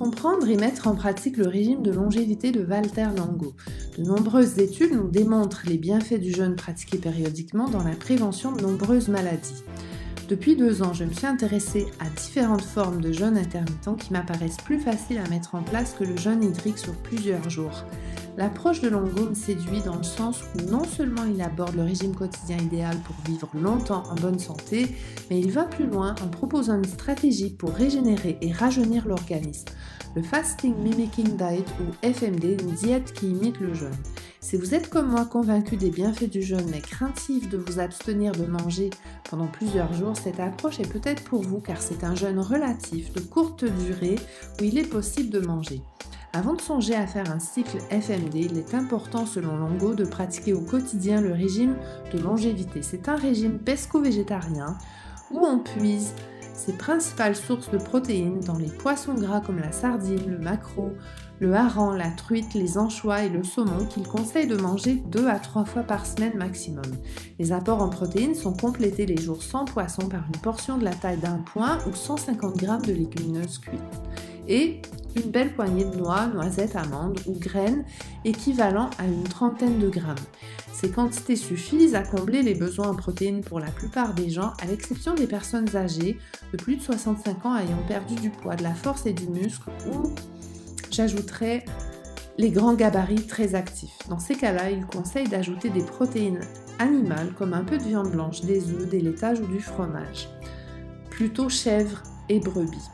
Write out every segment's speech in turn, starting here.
comprendre et mettre en pratique le régime de longévité de Walter Longo. De nombreuses études nous démontrent les bienfaits du jeûne pratiqué périodiquement dans la prévention de nombreuses maladies. Depuis 2 ans, je me suis intéressée à différentes formes de jeûne intermittent qui m'apparaissent plus faciles à mettre en place que le jeûne hydrique sur plusieurs jours. L'approche de Longo me séduit dans le sens où non seulement il aborde le régime quotidien idéal pour vivre longtemps en bonne santé, mais il va plus loin en proposant une stratégie pour régénérer et rajeunir l'organisme. Le Fasting Mimicking Diet ou FMD, une diète qui imite le jeûne. Si vous êtes comme moi convaincu des bienfaits du jeûne mais craintif de vous abstenir de manger pendant plusieurs jours, cette approche est peut-être pour vous car c'est un jeûne relatif de courte durée où il est possible de manger. Avant de songer à faire un cycle FMD, il est important selon Longo de pratiquer au quotidien le régime de longévité. C'est un régime pesco-végétarien où on puise ses principales sources de protéines dans les poissons gras comme la sardine, le maquereau, le hareng, la truite, les anchois et le saumon qu'il conseille de manger 2 à 3 fois par semaine maximum. Les apports en protéines sont complétés les jours sans poisson par une portion de la taille d'un poing ou 150 g de légumineuses cuites. Et une belle poignée de noix, noisettes, amandes ou graines équivalent à une trentaine de grammes. Ces quantités suffisent à combler les besoins en protéines pour la plupart des gens, à l'exception des personnes âgées de plus de 65 ans ayant perdu du poids, de la force et du muscle, ou j'ajouterais les grands gabarits très actifs. Dans ces cas-là, il conseille d'ajouter des protéines animales comme un peu de viande blanche, des œufs, des laitages ou du fromage. Plutôt chèvre et brebis.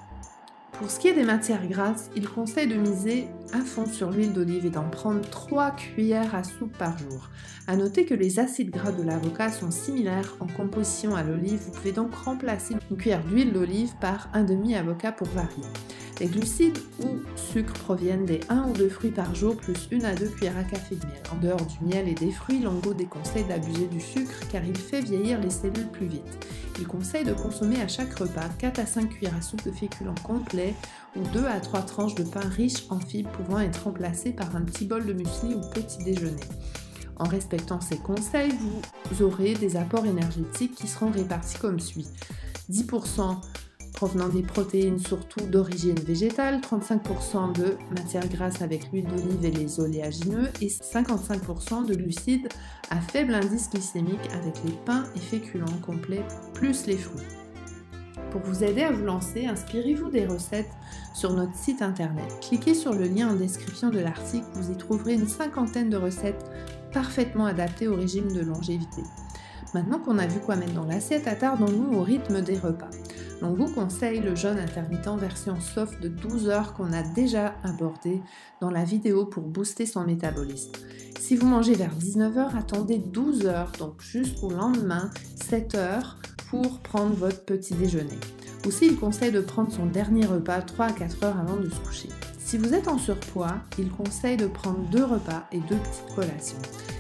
Pour ce qui est des matières grasses, il conseille de miser à fond sur l'huile d'olive et d'en prendre 3 cuillères à soupe par jour. A noter que les acides gras de l'avocat sont similaires en composition à l'olive, vous pouvez donc remplacer une cuillère d'huile d'olive par un demi-avocat pour varier. Les glucides ou sucres proviennent des 1 ou 2 fruits par jour plus 1 à 2 cuillères à café de miel. En dehors du miel et des fruits, Longo déconseille d'abuser du sucre car il fait vieillir les cellules plus vite. Il conseille de consommer à chaque repas 4 à 5 cuillères à soupe de féculents complets ou 2 à 3 tranches de pain riche en fibres pouvant être remplacées par un petit bol de muesli ou petit déjeuner. En respectant ces conseils, vous aurez des apports énergétiques qui seront répartis comme suit. 10% provenant des protéines surtout d'origine végétale, 35% de matières grasses avec l'huile d'olive et les oléagineux et 55% de glucides à faible indice glycémique avec les pains et féculents complets plus les fruits. Pour vous aider à vous lancer, inspirez-vous des recettes sur notre site internet. Cliquez sur le lien en description de l'article, vous y trouverez une 50aine de recettes parfaitement adaptées au régime de longévité. Maintenant qu'on a vu quoi mettre dans l'assiette, attardons-nous au rythme des repas. Longo conseille le jeûne intermittent version soft de 12 heures qu'on a déjà abordé dans la vidéo pour booster son métabolisme. Si vous mangez vers 19 heures, attendez 12 heures, donc jusqu'au lendemain, 7 heures, pour prendre votre petit déjeuner. Aussi, il conseille de prendre son dernier repas 3 à 4 heures avant de se coucher. Si vous êtes en surpoids, il conseille de prendre 2 repas et 2 petites collations.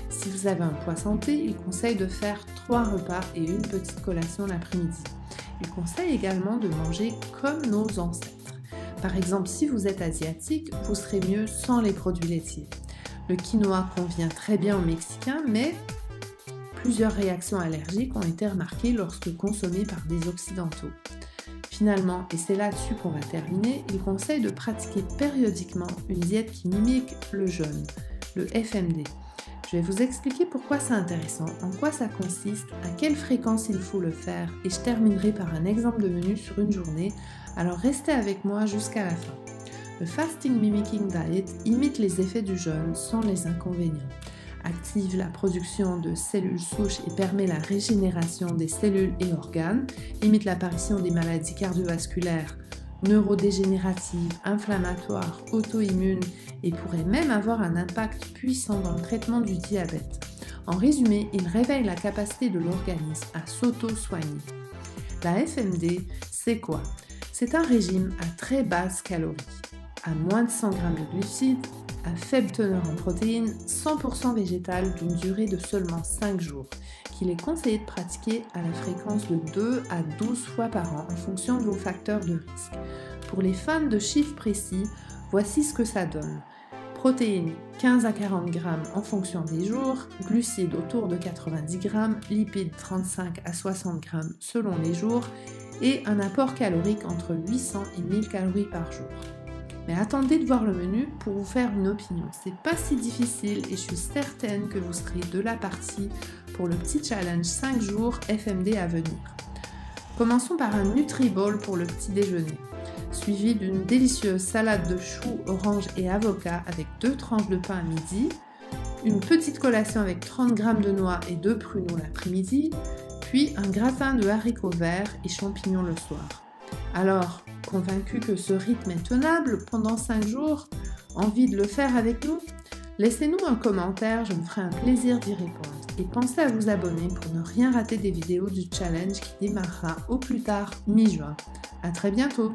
Si vous avez un poids santé, il conseille de faire 3 repas et une petite collation l'après-midi. Il conseille également de manger comme nos ancêtres. Par exemple, si vous êtes asiatique, vous serez mieux sans les produits laitiers. Le quinoa convient très bien aux Mexicains, mais plusieurs réactions allergiques ont été remarquées lorsque consommées par des Occidentaux. Finalement, et c'est là-dessus qu'on va terminer, il conseille de pratiquer périodiquement une diète qui mimique le jeûne, le FMD. Je vais vous expliquer pourquoi c'est intéressant, en quoi ça consiste, à quelle fréquence il faut le faire et je terminerai par un exemple de menu sur une journée, alors restez avec moi jusqu'à la fin. Le Fasting Mimicking Diet imite les effets du jeûne sans les inconvénients. Active la production de cellules souches et permet la régénération des cellules et organes, limite l'apparition des maladies cardiovasculaires, neurodégénératives, inflammatoires, auto-immunes et pourrait même avoir un impact puissant dans le traitement du diabète. En résumé, il réveille la capacité de l'organisme à s'auto-soigner. La FMD, c'est quoi? C'est un régime à très basse calorie, à moins de 100 g de glucides, à faible teneur en protéines, 100% végétal d'une durée de seulement 5 jours, qu'il est conseillé de pratiquer à la fréquence de 2 à 12 fois par an en fonction de vos facteurs de risque. Pour les fans de chiffres précis, voici ce que ça donne. Protéines 15 à 40 g en fonction des jours, glucides autour de 90 g, lipides 35 à 60 g selon les jours et un apport calorique entre 800 et 1000 calories par jour. Mais attendez de voir le menu pour vous faire une opinion. C'est pas si difficile et je suis certaine que vous serez de la partie pour le petit challenge 5 jours FMD à venir. Commençons par un Nutri-Bowl pour le petit déjeuner, suivi d'une délicieuse salade de choux, oranges et avocats avec 2 tranches de pain à midi, une petite collation avec 30 g de noix et 2 pruneaux l'après-midi, puis un gratin de haricots verts et champignons le soir. Alors, convaincu que ce rythme est tenable pendant 5 jours, envie de le faire avec nous? Laissez-nous un commentaire, je me ferai un plaisir d'y répondre. Et pensez à vous abonner pour ne rien rater des vidéos du challenge qui démarrera au plus tard mi-juin. À très bientôt!